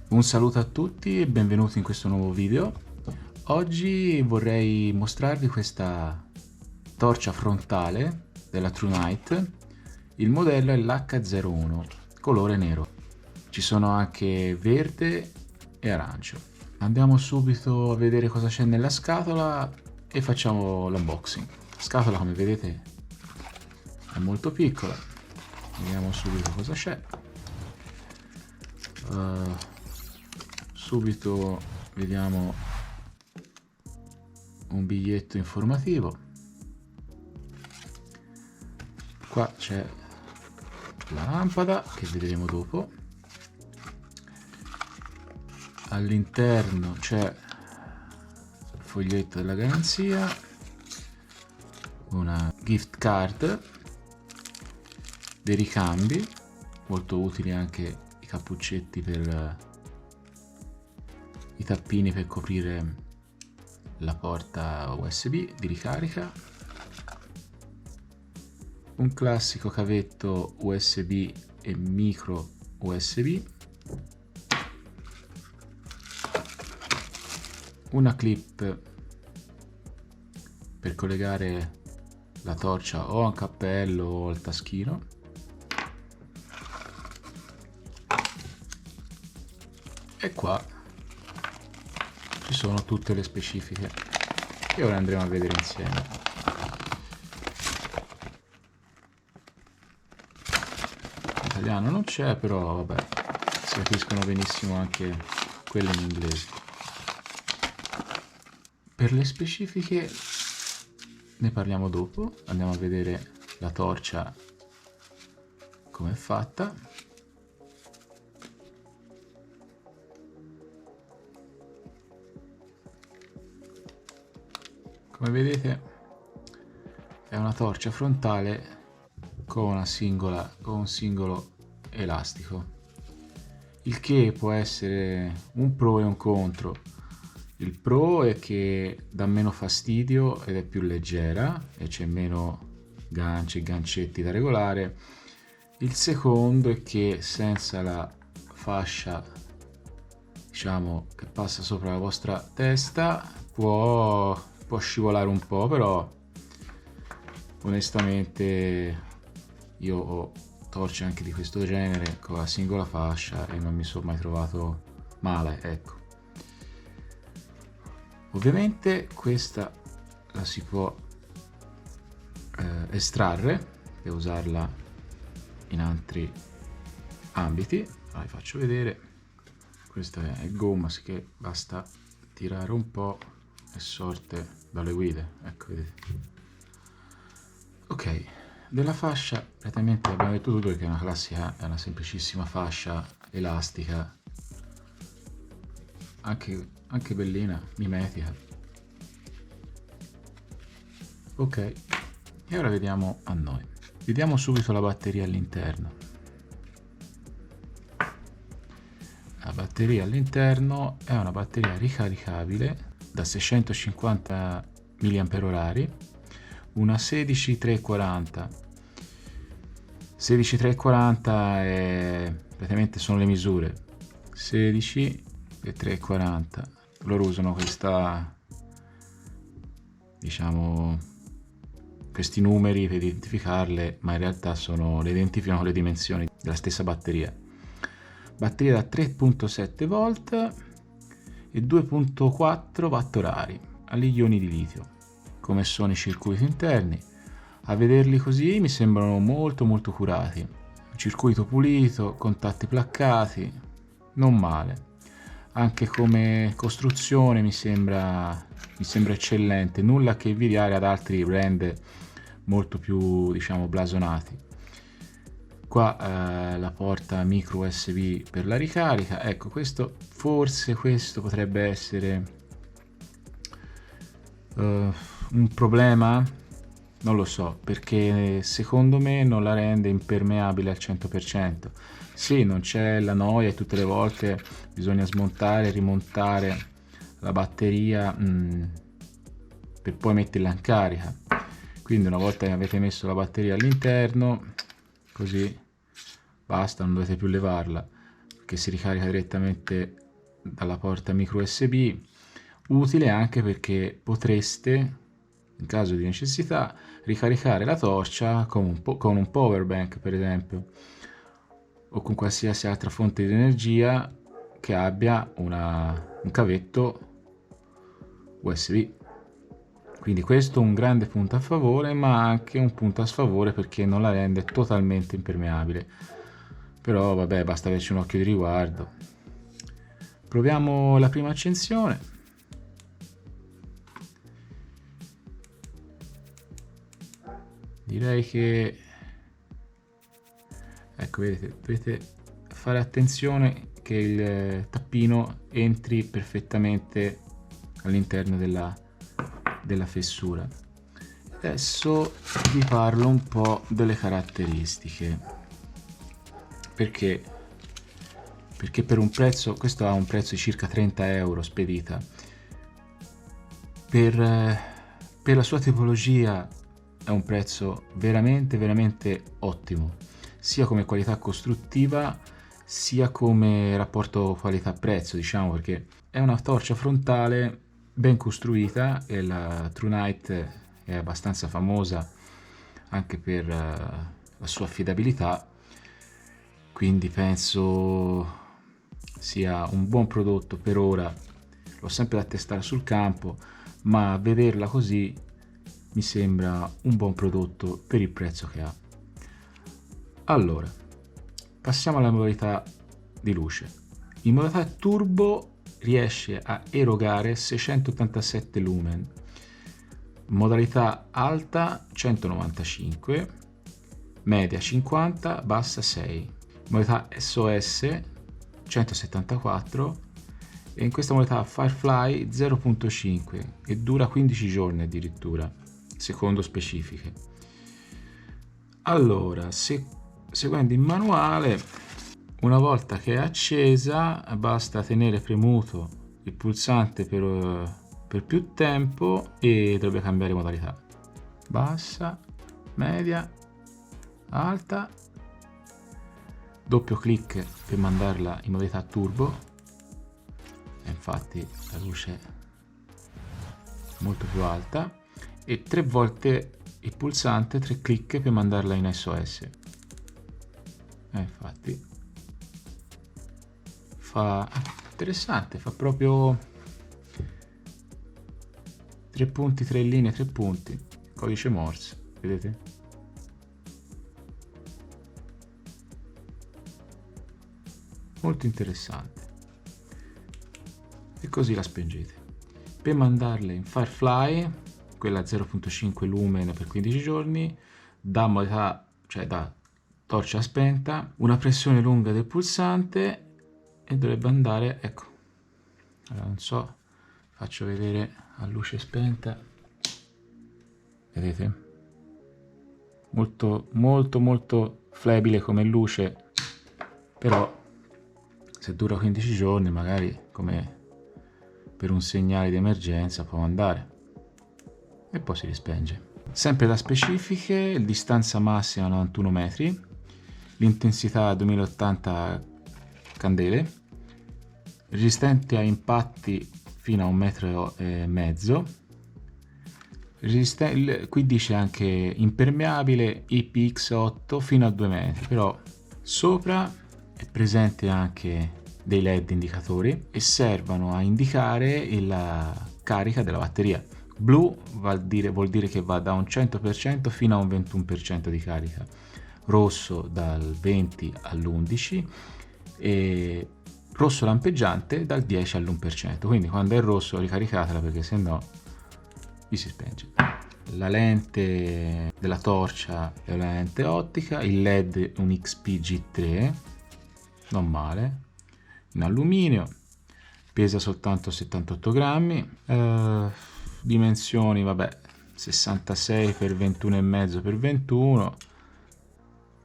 Un saluto a tutti e benvenuti in questo nuovo video. Oggi vorrei mostrarvi questa torcia frontale della TrueNight. Il modello è l'H01, colore nero. Ci sono anche verde e arancio. Andiamo subito a vedere cosa c'è nella scatola e facciamo l'unboxing. La scatola, come vedete, è molto piccola. Vediamo subito cosa c'è. Subito vediamo un biglietto informativo. Qua c'è la lampada che vedremo dopo. All'interno c'è il foglietto della garanzia, una gift card, dei ricambi, molto utili anche i cappuccetti per i tappini per coprire la porta USB di ricarica, un classico cavetto USB e micro USB, una clip per collegare la torcia o a un cappello o al taschino, e qua ci sono tutte le specifiche che ora andremo a vedere insieme. In italiano non c'è, però vabbè, si capiscono benissimo anche quelle in inglese. Per le specifiche ne parliamo dopo, andiamo a vedere la torcia come è fatta. Come vedete è una torcia frontale con un singolo elastico, il che può essere un pro e un contro. Il pro è che dà meno fastidio ed è più leggera e c'è meno ganci e gancetti da regolare. Il secondo è che senza la fascia, diciamo, che passa sopra la vostra testa può scivolare un po', però onestamente io ho torce anche di questo genere con la singola fascia e non mi sono mai trovato male, ecco. Ovviamente questa la si può estrarre e usarla in altri ambiti. Vi faccio vedere. Questa è gomma, che basta tirare un po' e sorte dalle guide, ecco, vedete. Ok, della fascia praticamente abbiamo detto tutto, perché è una classica, è una semplicissima fascia elastica, anche bellina, mimetica. Ok, e ora vediamo a noi. Vediamo subito la batteria all'interno. La batteria all'interno è una batteria ricaricabile da 650 mAh, una 16340. 16340 praticamente sono le misure 16 e 340. Loro usano questa, diciamo, questi numeri per identificarle, ma in realtà le identificano le dimensioni della stessa batteria. Batteria da 3.7 volt e 2.4 watt orari agli ioni di litio. Come sono i circuiti interni? A vederli così mi sembrano molto curati. Un circuito pulito, contatti placcati, non male. Anche come costruzione mi sembra eccellente, nulla che invidiare ad altri brand molto più, diciamo, blasonati. Qua la porta micro USB per la ricarica. Ecco, forse questo potrebbe essere un problema, non lo so, perché secondo me non la rende impermeabile al 100%. Sì, non c'è la noia e tutte le volte bisogna smontare e rimontare la batteria per poi metterla in carica. Quindi una volta che avete messo la batteria all'interno, così basta, non dovete più levarla. che si ricarica direttamente dalla porta micro USB, utile anche perché potreste, in caso di necessità, ricaricare la torcia con un power bank, per esempio, o con qualsiasi altra fonte di energia che abbia un cavetto USB. Quindi questo è un grande punto a favore, ma anche un punto a sfavore perché non la rende totalmente impermeabile. Però vabbè, basta averci un occhio di riguardo. Proviamo la prima accensione. Direi che, ecco, vedete, dovete fare attenzione che il tappino entri perfettamente all'interno della fessura. Adesso vi parlo un po' delle caratteristiche, perché per un prezzo, questo ha un prezzo di circa 30 euro spedita, per la sua tipologia è un prezzo veramente ottimo, sia come qualità costruttiva sia come rapporto qualità-prezzo, diciamo, perché è una torcia frontale ben costruita e la True Night è abbastanza famosa anche per la sua affidabilità, quindi penso sia un buon prodotto per ora. L'ho sempre da testare sul campo, ma a vederla così mi sembra un buon prodotto per il prezzo che ha. Allora, passiamo alla modalità di luce. In modalità turbo riesce a erogare 687 lumen, modalità alta 195, media 50, bassa 6, modalità SOS 174 e in questa modalità Firefly 0.5 e dura 15 giorni addirittura, secondo specifiche. Allora, seguendo il manuale, una volta che è accesa basta tenere premuto il pulsante per più tempo e dovrebbe cambiare modalità: bassa, media, alta, doppio clic per mandarla in modalità turbo, e infatti la luce è molto più alta, e 3 volte il pulsante, 3 clic per mandarla in SOS, e infatti fa interessante, fa proprio 3 punti, 3 linee, 3 punti, codice Morse, vedete? Molto interessante. E così la spengete. Per mandarle in Firefly, quella 0.5 lumen per 15 giorni, da modalità, cioè da torcia spenta, una pressione lunga del pulsante e dovrebbe andare, ecco, allora non so, faccio vedere a luce spenta, vedete? Molto flebile come luce, però se dura 15 giorni magari come per un segnale di emergenza può andare, e poi si rispenge. Sempre da specifiche: distanza massima 91 metri, l'intensità 2080 candele, resistente a impatti fino a 1,5 m, qui dice anche impermeabile IPX8 fino a 2 metri, però sopra è presente anche dei LED indicatori e servono a indicare la carica della batteria. Blu vuol dire che va da un 100% fino a un 21% di carica, rosso dal 20 all'11 e rosso lampeggiante dal 10 all'1%, quindi quando è rosso ricaricatela perché sennò vi si spenge. La lente della torcia è una lente ottica, il LED è un XPG3, non male, in alluminio, pesa soltanto 78 grammi, dimensioni, vabbè, 66 x 21,5 x 21,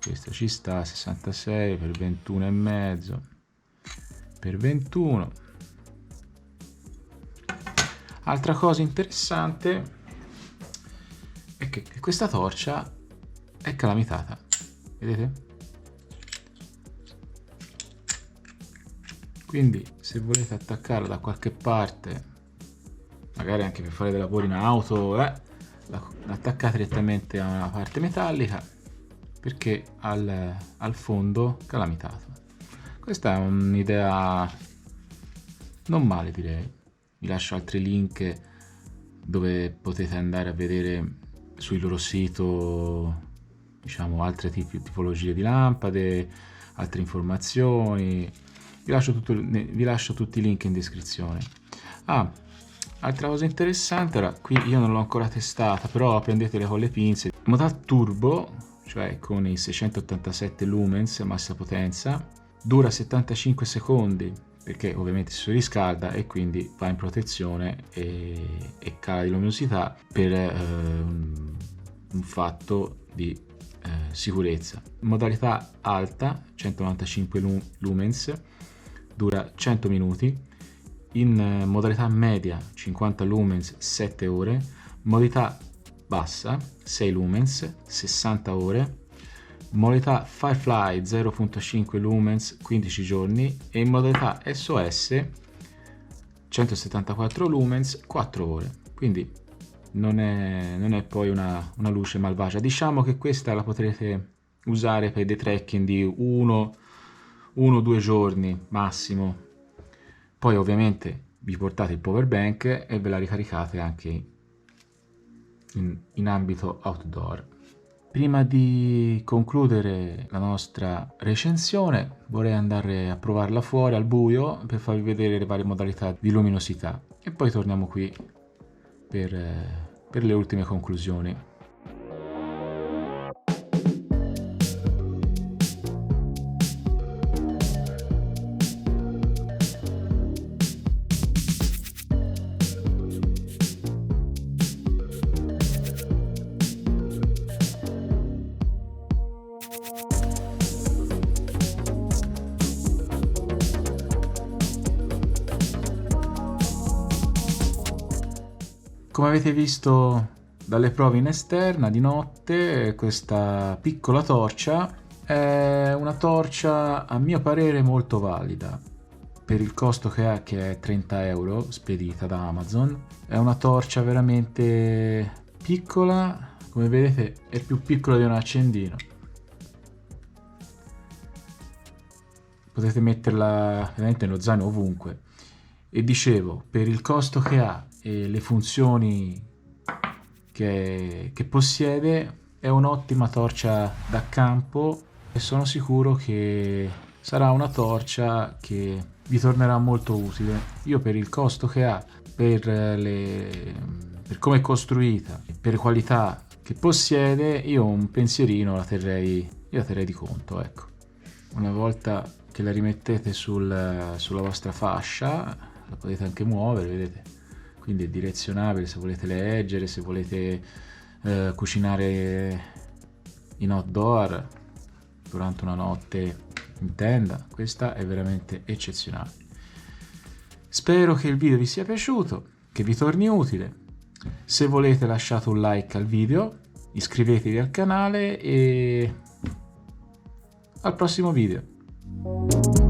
questa ci sta, 66 x 21,5 x 21. Altra cosa interessante è che questa torcia è calamitata, vedete? quindi se volete attaccarla da qualche parte, magari anche per fare dei lavori in auto, l'attaccate direttamente a una parte metallica, perché al fondo calamitato. Questa è un'idea non male, direi. Vi lascio altri link dove potete andare a vedere sul loro sito, diciamo, altre tipologie di lampade, altre informazioni. Vi lascio tutti i link in descrizione. Altra cosa interessante, ora qui io non l'ho ancora testata, però prendetele con le pinze. Modalità turbo, cioè con i 687 lumens massa potenza, dura 75 secondi perché ovviamente si riscalda e quindi va in protezione e cala di luminosità per un fatto di sicurezza. Modalità alta, 195 lumens, dura 100 minuti. In modalità media 50 lumens 7 ore, modalità bassa 6 lumens 60 ore, modalità Firefly 0.5 lumens 15 giorni e in modalità SOS 174 lumens 4 ore. Quindi non è poi una luce malvagia. Diciamo che questa la potrete usare per dei trekking di 1-2 giorni massimo. Poi ovviamente vi portate il power bank e ve la ricaricate anche in ambito outdoor. Prima di concludere la nostra recensione vorrei andare a provarla fuori al buio per farvi vedere le varie modalità di luminosità e poi torniamo qui per le ultime conclusioni. Come avete visto dalle prove in esterna di notte, questa piccola torcia è una torcia a mio parere molto valida per il costo che ha, che è 30 euro spedita da Amazon. È una torcia veramente piccola, come vedete è più piccola di un accendino. Potete metterla veramente nello zaino ovunque. E dicevo, per il costo che ha e le funzioni che possiede, è un'ottima torcia da campo e sono sicuro che sarà una torcia che vi tornerà molto utile. Io per il costo che ha, per come è costruita, per le qualità che possiede, io un pensierino la terrei di conto, ecco. Una volta che la rimettete sulla vostra fascia, la potete anche muovere, vedete? Quindi è direzionabile se volete leggere, se volete cucinare in outdoor durante una notte in tenda. Questa è veramente eccezionale. Spero che il video vi sia piaciuto, che vi torni utile. Se volete lasciate un like al video, iscrivetevi al canale e al prossimo video.